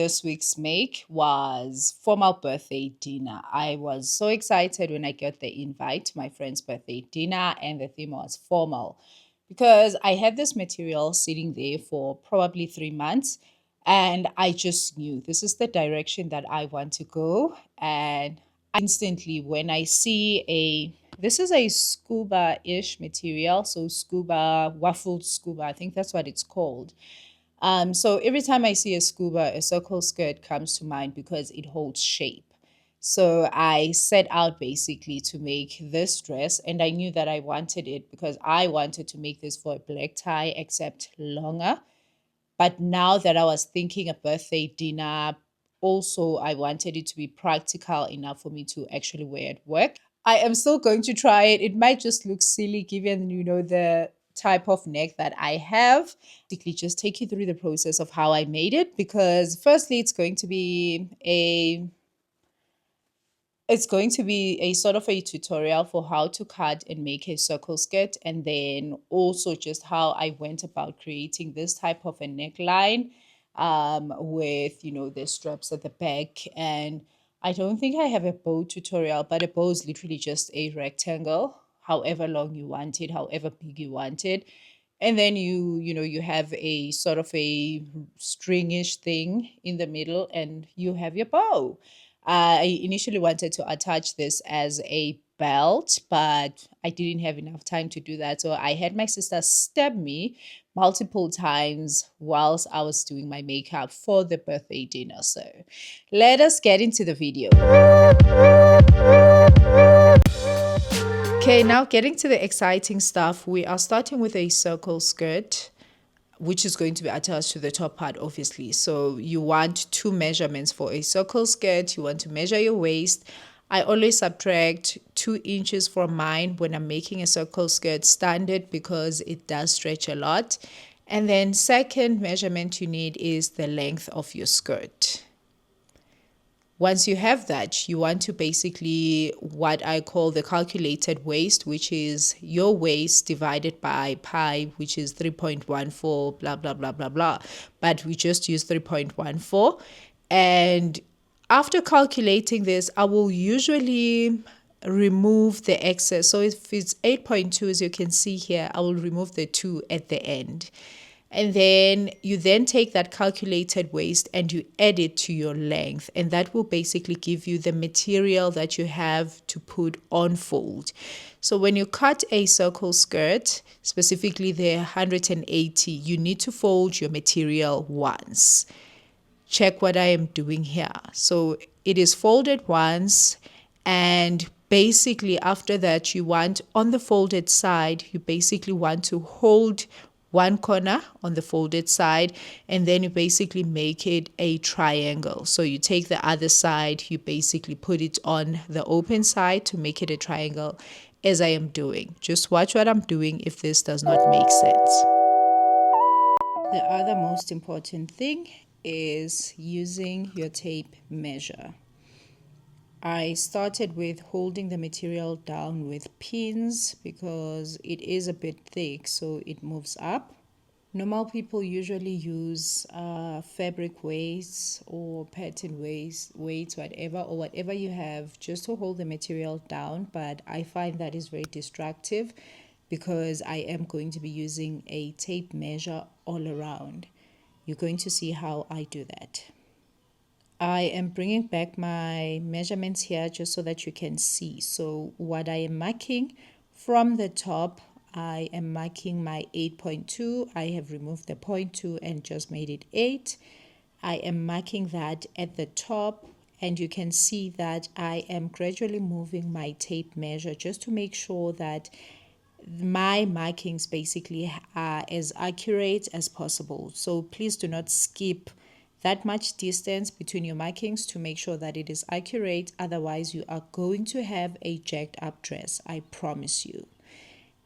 this week's make was formal birthday dinner. I was so excited when I got the invite to my friend's birthday dinner, and the theme was formal because I had this material sitting there for probably 3 months, and I just knew this is the direction that I want to go. And instantly, when I see this is a scuba-ish material, so scuba, waffled scuba, I think that's what it's called. So every time I see a scuba, a circle skirt comes to mind because it holds shape. So I set out basically to make this dress, and I knew that I wanted it because I wanted to make this for a black tie, except longer. But now that I was thinking a birthday dinner, also I wanted it to be practical enough for me to actually wear at work. I am still going to try it. It might just look silly given, the type of neck that I have. Basically, just take you through the process of how I made it, because firstly, it's going to be a sort of a tutorial for how to cut and make a circle skirt, and then also just how I went about creating this type of a neckline with the straps at the back. And I don't think I have a bow tutorial, but a bow is literally just a rectangle, however long you want it, however big you want it. And then you have a sort of a stringish thing in the middle, and you have your bow. I initially wanted to attach this as a belt, but I didn't have enough time to do that. So I had my sister stab me multiple times whilst I was doing my makeup for the birthday dinner. So let us get into the video. Okay, now getting to the exciting stuff, we are starting with a circle skirt, which is going to be attached to the top part, obviously. So you want two measurements for a circle skirt. You want to measure your waist. I always subtract 2 inches from mine when I'm making a circle skirt standard because it does stretch a lot. And then second measurement you need is the length of your skirt. Once you have that, you want to basically what I call the calculated waist, which is your waist divided by pi, which is 3.14, blah, blah, blah, blah, blah. But we just use 3.14. And after calculating this, I will usually remove the excess. So if it's 8.2, as you can see here, I will remove the 2 at the end. And then you take that calculated waist and you add it to your length. And that will basically give you the material that you have to put on fold. So when you cut a circle skirt, specifically the 180, you need to fold your material once. Check what I am doing here. So it is folded once, and basically after that you want on the folded side, you basically want to hold one corner on the folded side, and then you basically make it a triangle. So you take the other side, you basically put it on the open side to make it a triangle, as I am doing. Just watch what I'm doing if this does not make sense. The other most important thing is using your tape measure. I started with holding the material down with pins because it is a bit thick, so it moves up. Normal people usually use fabric weights or pattern weights, whatever you have, just to hold the material down. But I find that is very destructive because I am going to be using a tape measure all around. You're going to see how I do that. I am bringing back my measurements here just so that you can see. So what I am marking from the top, I am marking my 8.2. I have removed the 0.2 and just made it 8. I am marking that at the top, and you can see that I am gradually moving my tape measure just to make sure that my markings basically are as accurate as possible. So please do not skip that much distance between your markings to make sure that it is accurate. Otherwise, you are going to have a jacked up dress, I promise you.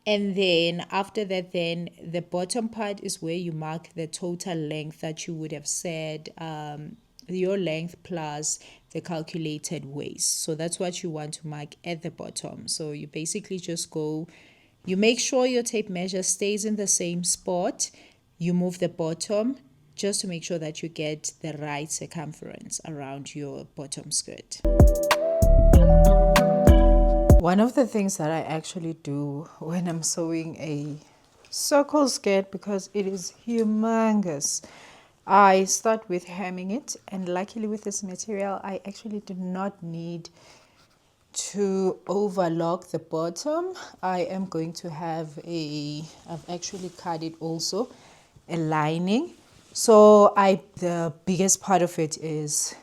And then after that, then the bottom part is where you mark the total length that you would have said, your length plus the calculated waist. So that's what you want to mark at the bottom. So you basically just go, you make sure your tape measure stays in the same spot. You move the bottom just to make sure that you get the right circumference around your bottom skirt. One of the things that I actually do when I'm sewing a circle skirt, because it is humongous, I start with hemming it, and luckily with this material I actually do not need to overlock the bottom. I am going to have I've actually cut it also, a lining. So the biggest part of it is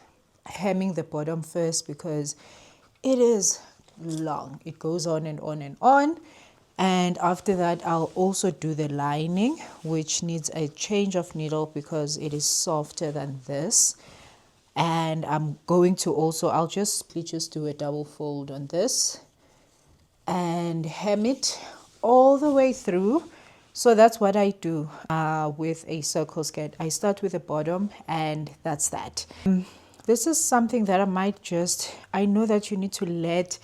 hemming the bottom first, because it is long. It goes on and on and on. And after that, I'll also do the lining, which needs a change of needle because it is softer than this. And I'm going to also, I'll just do a double fold on this and hem it all the way through. So that's what I do with a circle skirt. I start with the bottom, and that's that. This is something that I know that you need to let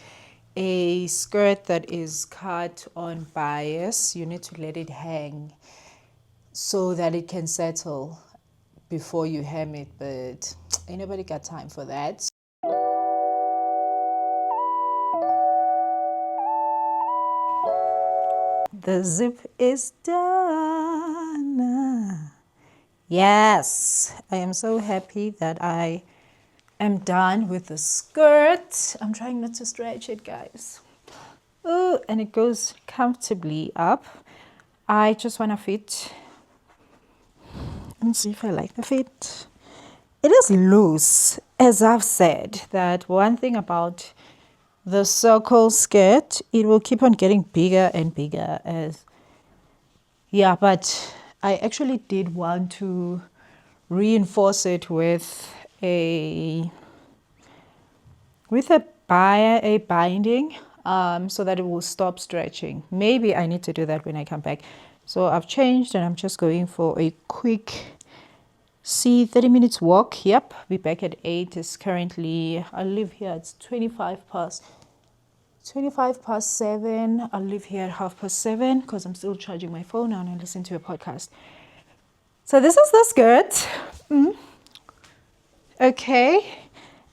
a skirt that is cut on bias, you need to let it hang so that it can settle before you hem it, but ain't nobody got time for that. The zip is done. Yes, I am so happy that I am done with the skirt. I'm trying not to stretch it, guys. Oh, and it goes comfortably up. I just want to fit. Let me see if I like the fit. It is loose. As I've said, that one thing about the circle skirt, it will keep on getting bigger and bigger but I actually did want to reinforce it with a binding, so that it will stop stretching. Maybe I need to do that when I come back. So I've changed, and I'm just going for a quick 30 minutes walk. Yep, be back at 8. It's currently, I live here, it's 25 past 7. I'll leave here at 7:30 because I'm still charging my phone and I listen to a podcast. So this is the skirt. Okay,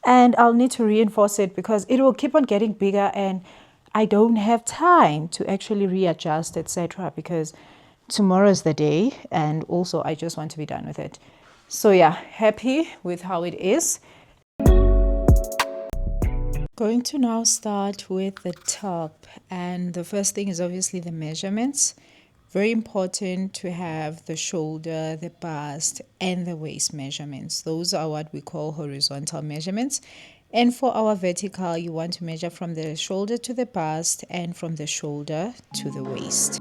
and I'll need to reinforce it because it will keep on getting bigger, and I don't have time to actually readjust, etc., because tomorrow is the day, and also I just want to be done with it. So yeah, happy with how it is. Going to now start with the top, and the first thing is obviously the measurements. Very important to have the shoulder, the bust, and the waist measurements. Those are what we call horizontal measurements. And for our vertical, you want to measure from the shoulder to the bust and from the shoulder to the waist.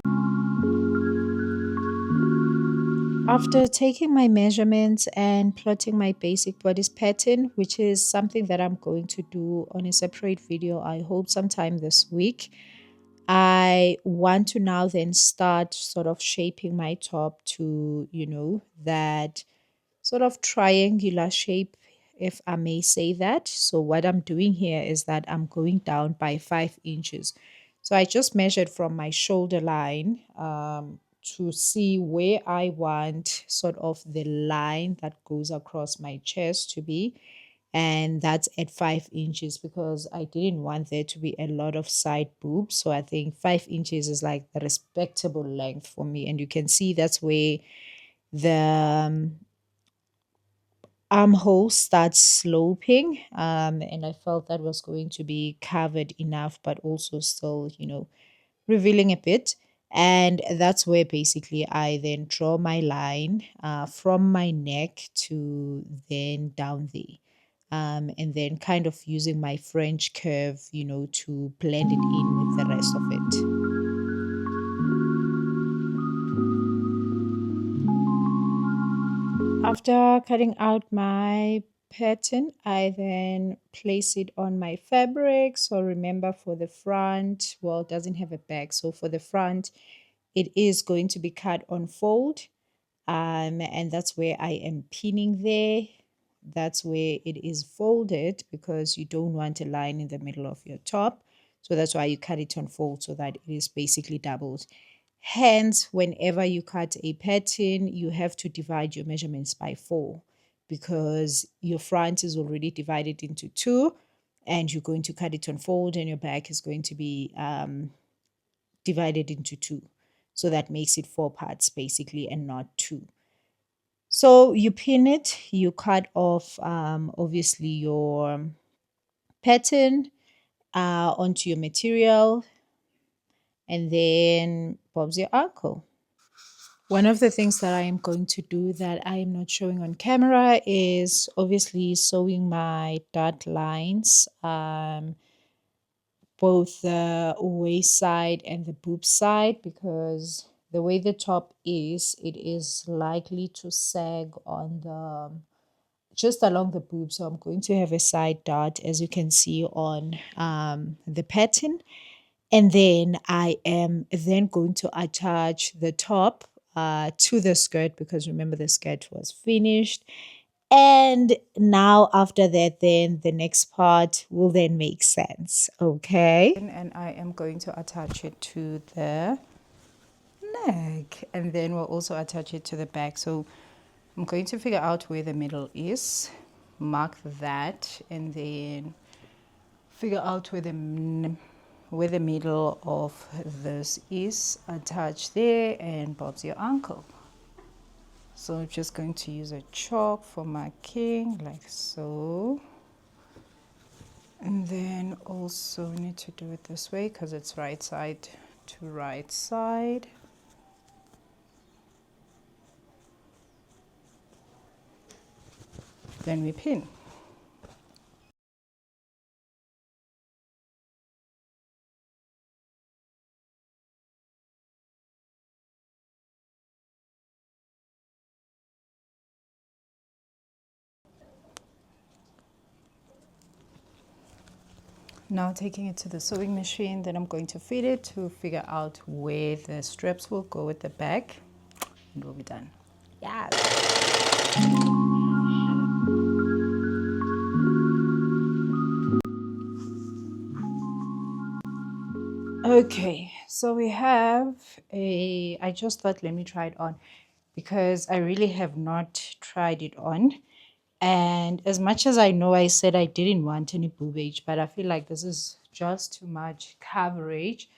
After taking my measurements and plotting my basic bodice pattern, which is something that I'm going to do on a separate video, I hope sometime this week, I want to now then start sort of shaping my top to, that sort of triangular shape, if I may say that. So what I'm doing here is that I'm going down by 5 inches. So I just measured from my shoulder line to see where I want sort of the line that goes across my chest to be. And that's at 5 inches because I didn't want there to be a lot of side boobs. So I think 5 inches is like the respectable length for me. And you can see that's where the armhole starts sloping. And I felt that was going to be covered enough, but also still, revealing a bit. And that's where basically I then draw my line from my neck to then down there. And then kind of using my French curve, to blend it in with the rest of it. After cutting out my pattern, I then place it on my fabric. So remember, for the front, well, it doesn't have a back. So for the front, it is going to be cut on fold. And that's where I am pinning there. That's where it is folded because you don't want a line in the middle of your top. So that's why you cut it on fold so that it is basically doubled. Hence, whenever you cut a pattern, you have to divide your measurements by 4 because your front is already divided into 2 and you're going to cut it on fold, and your back is going to be divided into 2. So that makes it 4 parts basically and not 2. So you pin it, you cut off obviously your pattern onto your material, and then Bob's your uncle. One of the things that I am going to do that I am not showing on camera is obviously sewing my dot lines, both the waist side and the boob side, because the way the top is, it is likely to sag on the just along the boob. So I'm going to have a side dot, as you can see on the pattern. And then I am then going to attach the top to the skirt, because remember the skirt was finished. And now after that, then the next part will then make sense. Okay. And I am going to attach it to the neck, and then we'll also attach it to the back. So I'm going to figure out where the middle is, mark that, and then figure out where the middle of this is, attach there, and Bob's your uncle. So I'm just going to use a chalk for marking, like so. And then also need to do it this way because it's right side to right side. Then we pin. Now taking it to the sewing machine, then I'm going to fit it to figure out where the straps will go at the back, and we'll be done. Yes. Okay, so we have I just thought let me try it on because I really have not tried it on. And as much as I know, I said I didn't want any boobage, but I feel like this is just too much coverage.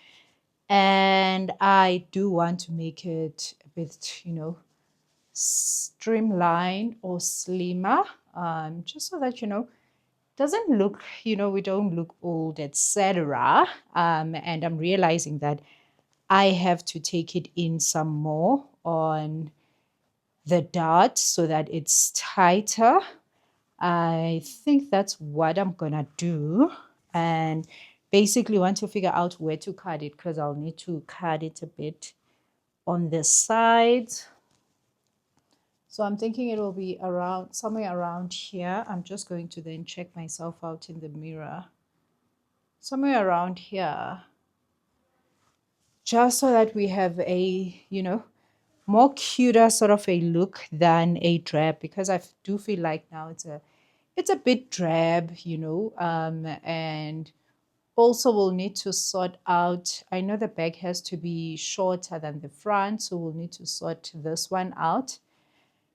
And I do want to make it a bit, streamlined or slimmer, just so that, doesn't look, we don't look old, etc. And I'm realizing that I have to take it in some more on the dot so that it's tighter. I think that's what I'm gonna do, and basically want to figure out where to cut it because I'll need to cut it a bit on the sides. So I'm thinking it will be around somewhere around here. I'm just going to then check myself out in the mirror. Somewhere around here. Just so that we have a, more cuter sort of a look than a drab, because I do feel like now it's a bit drab, and also we'll need to sort out, I know the back has to be shorter than the front, so we'll need to sort this one out.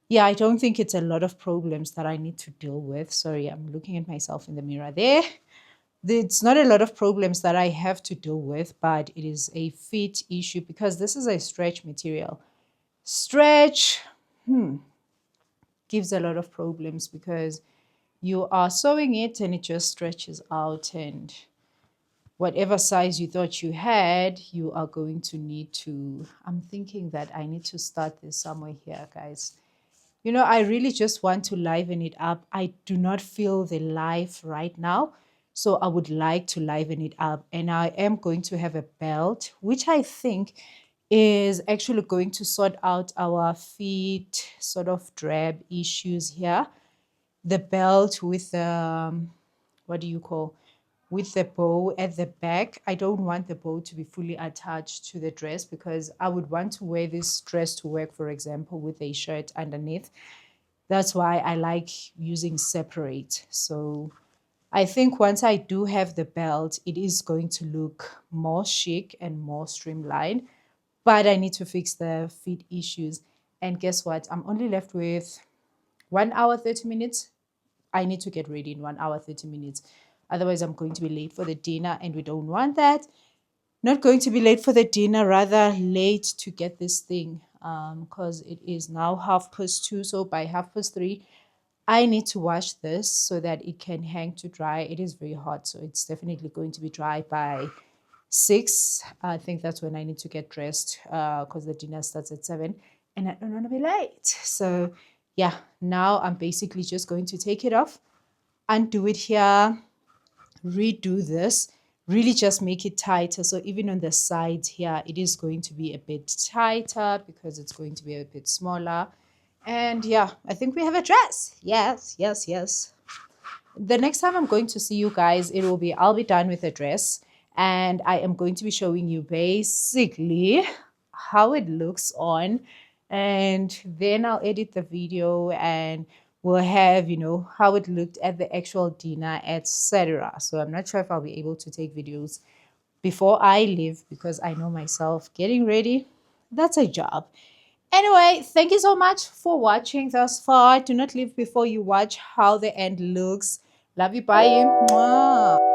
Yeah, I don't think it's a lot of problems that I need to deal with. Sorry, I'm looking at myself in the mirror there. It's not a lot of problems that I have to deal with, but it is a fit issue because this is a stretch material. Stretch gives a lot of problems because you are sewing it and it just stretches out, and whatever size you thought you had, you are going to need to, I'm thinking that I need to start this somewhere here, guys. I really just want to liven it up. I do not feel the life right now, so I would like to liven it up. And I am going to have a belt, which I think is actually going to sort out our feet sort of drab issues here. The belt with the, what do you call, with the bow at the back. I don't want the bow to be fully attached to the dress because I would want to wear this dress to work, for example, with a shirt underneath. That's why I like using separate. So I think once I do have the belt, it is going to look more chic and more streamlined. but I need to fix the fit issues. And guess what? I'm only left with 1 hour, 30 minutes. I need to get ready in 1 hour, 30 minutes. Otherwise, I'm going to be late for the dinner, and we don't want that. Not going to be late for the dinner, rather late to get this thing, because it is now 2:30. So by 2:30, I need to wash this so that it can hang to dry. It is very hot, so it's definitely going to be dry by 6. I think that's when I need to get dressed, because the dinner starts at 7, and I don't want to be late. So yeah, now I'm basically just going to take it off, undo it here, redo this, really just make it tighter. So even on the sides here, it is going to be a bit tighter because it's going to be a bit smaller. And yeah, I think we have a dress. Yes, yes, yes. The next time I'm going to see you guys, I'll be done with the dress, and I am going to be showing you basically how it looks on, and then I'll edit the video and we'll have, how it looked at the actual dinner, etc. So I'm not sure if I'll be able to take videos before I leave, because I know myself, getting ready, that's a job. Anyway, thank you so much for watching thus far. Do not leave before you watch how the end looks. Love you. Bye. Mwah.